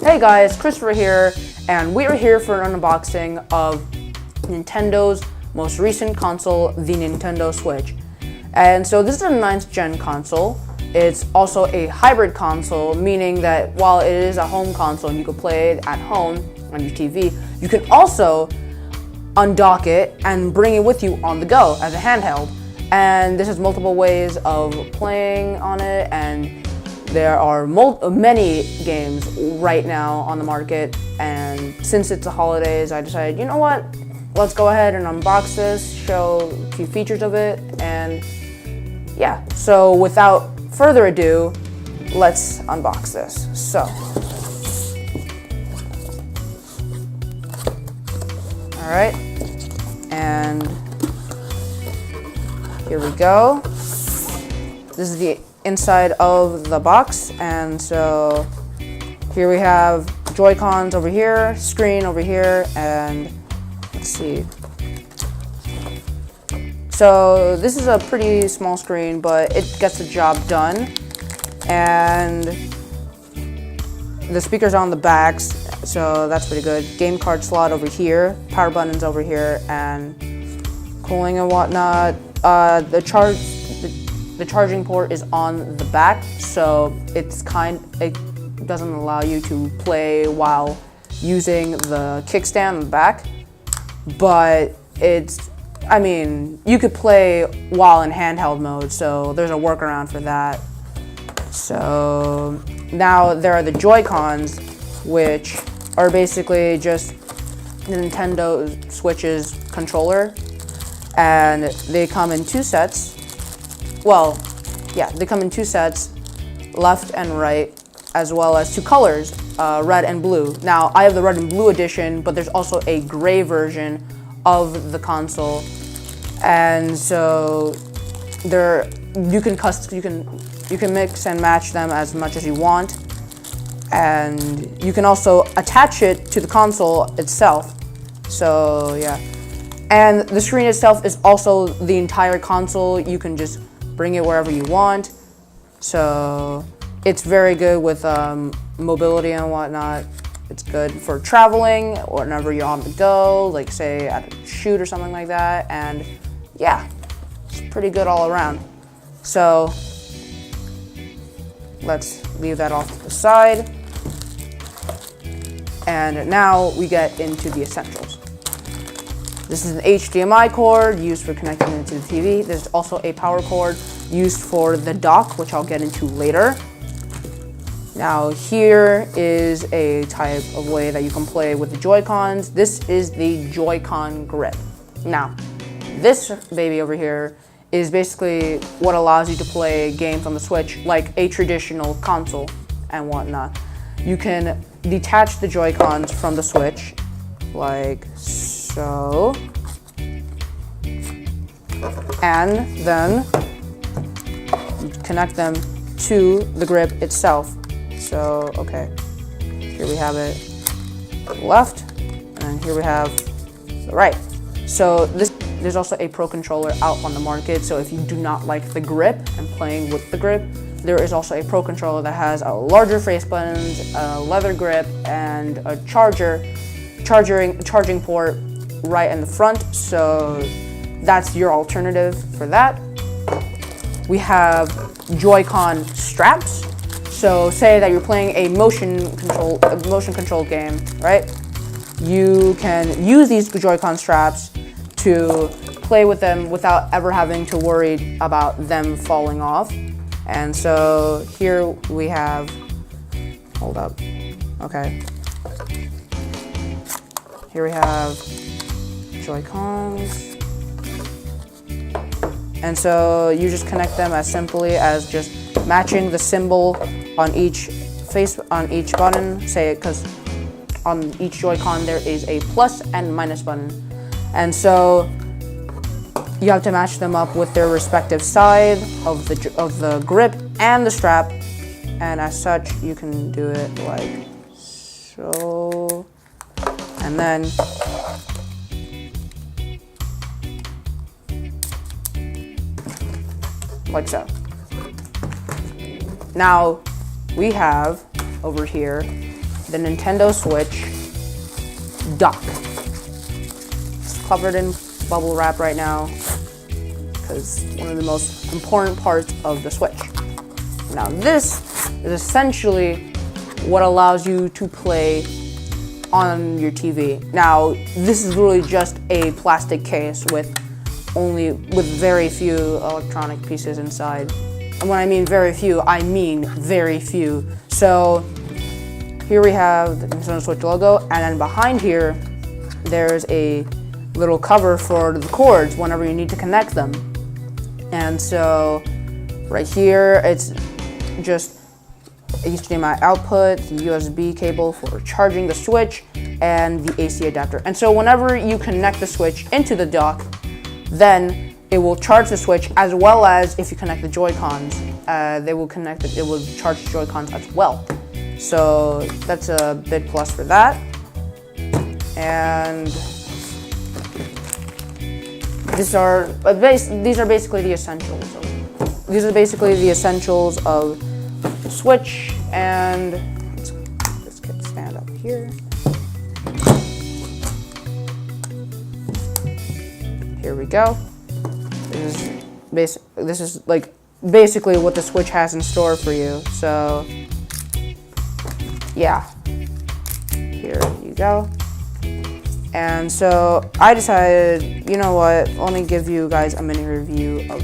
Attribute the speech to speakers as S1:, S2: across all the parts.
S1: Hey guys, Christopher here, and we are here for an unboxing of Nintendo's most recent console, the Nintendo Switch. And so this is a 9th gen console. It's also a hybrid console, meaning that while it is a home console and you can play it at home on your TV, you can also undock it and bring it with you on the go as a handheld. And this has multiple ways of playing on it, and there are many games right now on the market. And since it's the holidays, I decided, you know what? Let's go ahead and unbox this, show a few features of it, and yeah. So without further ado, let's unbox this. So, all right, and here we go. This is the inside of the box, and so here we have Joy-Cons over here, screen over here, and let's see. So this is a pretty small screen, but it gets the job done. And the speakers on the backs, so that's pretty good. Game card slot over here, power buttons over here, and cooling and whatnot. The charging port is on the back, so it doesn't allow you to play while using the kickstand on the back, but you could play while in handheld mode, so there's a workaround for that. So now there are the Joy-Cons, which are basically just the Nintendo Switch's controller, and they come in two sets. Well, yeah, they come in two sets, left and right, as well as two colors, red and blue. Now, I have the red and blue edition, but there's also a gray version of the console, and so you can mix and match them as much as you want, and you can also attach it to the console itself. So yeah, and the screen itself is also the entire console. You can just bring it wherever you want, so it's very good with mobility and whatnot. It's good for traveling whenever you're on the go, like say at a shoot or something like that, and yeah, it's pretty good all around. So let's leave that off to the side, and now we get into the essentials. This is an HDMI cord used for connecting it to the TV. There's also a power cord used for the dock, which I'll get into later. Now here is a type of way that you can play with the Joy-Cons. This is the Joy-Con grip. Now, this baby over here is basically what allows you to play games on the Switch like a traditional console and whatnot. You can detach the Joy-Cons from the Switch, like so, and then connect them to the grip itself. So, okay, here we have it left, and here we have the right. So there's also a Pro controller out on the market, so if you do not like the grip and playing with the grip, there is also a Pro controller that has a larger face buttons, a leather grip, and a charging port right in the front, so that's your alternative for that. We have Joy-Con straps. So say that you're playing a motion controlled game, right? You can use these Joy-Con straps to play with them without ever having to worry about them falling off. And so here we have, hold up, okay. Here we have Joy-Cons. And so you just connect them as simply as just matching the symbol on each button, say, because on each Joy-Con there is a plus and minus button, and so you have to match them up with their respective side of the grip and the strap, and as such you can do it like so, and then like so. Now we have over here the Nintendo Switch dock. It's covered in bubble wrap right now because one of the most important parts of the Switch. Now this is essentially what allows you to play on your TV. Now this is really just a plastic case with very few electronic pieces inside. And when I mean very few, I mean very few. So here we have the Nintendo Switch logo, and then behind here, there's a little cover for the cords whenever you need to connect them. And so right here, it's just HDMI output, the USB cable for charging the Switch, and the AC adapter. And so whenever you connect the Switch into the dock, then it will charge the Switch, as well as if you connect the Joy-Cons, it will charge the Joy-Cons as well. So that's a big plus for that. And these are basically the essentials. These are basically the essentials of the Switch. And let's get stand up here. Here we go. This is like basically what the Switch has in store for you. So yeah, here you go. And so I decided, you know what, let me give you guys a mini review of,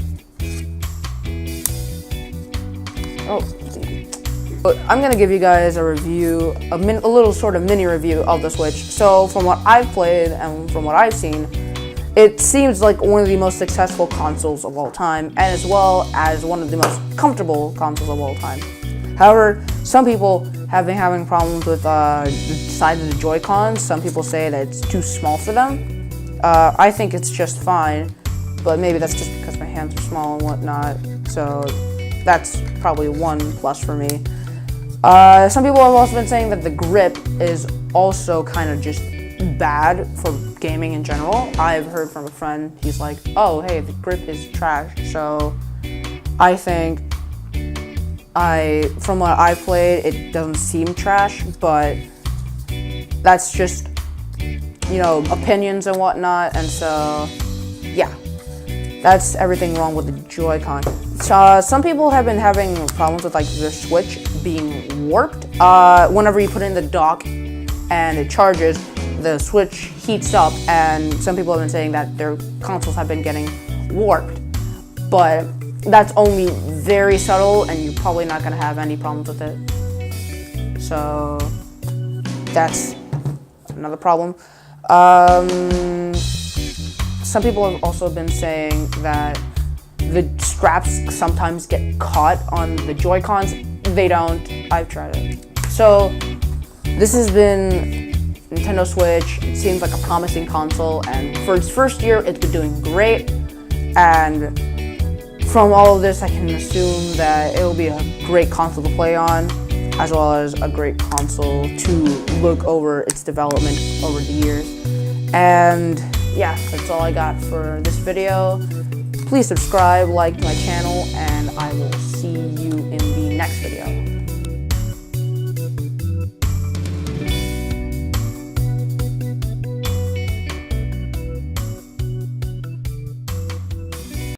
S1: I'm gonna give you guys a review, a little sort of mini review of the Switch. So from what I've played and from what I've seen, it seems like one of the most successful consoles of all time, and as well as one of the most comfortable consoles of all time. However, some people have been having problems with the side of the Joy-Cons. Some people say that it's too small for them. I think it's just fine, but maybe that's just because my hands are small and whatnot. So that's probably one plus for me. Some people have also been saying that the grip is also kind of just bad for gaming in general. I've heard from a friend, he's like, oh hey, the grip is trash. So I think from what I played, it doesn't seem trash, but that's just, you know, opinions and whatnot. And so yeah, that's everything wrong with the Joy-Con. Some people have been having problems with like their Switch being warped. Whenever you put it in the dock and it charges, the Switch heats up, and some people have been saying that their consoles have been getting warped. But that's only very subtle, and you're probably not going to have any problems with it. So that's another problem. Some people have also been saying that the straps sometimes get caught on the Joy-Cons. They don't. I've tried it. So this has been Nintendo Switch. It seems like a promising console, and for its first year, it's been doing great. And from all of this, I can assume that it will be a great console to play on, as well as a great console to look over its development over the years. And yeah, that's all I got for this video. Please subscribe, like my channel, and I will see you in the next video.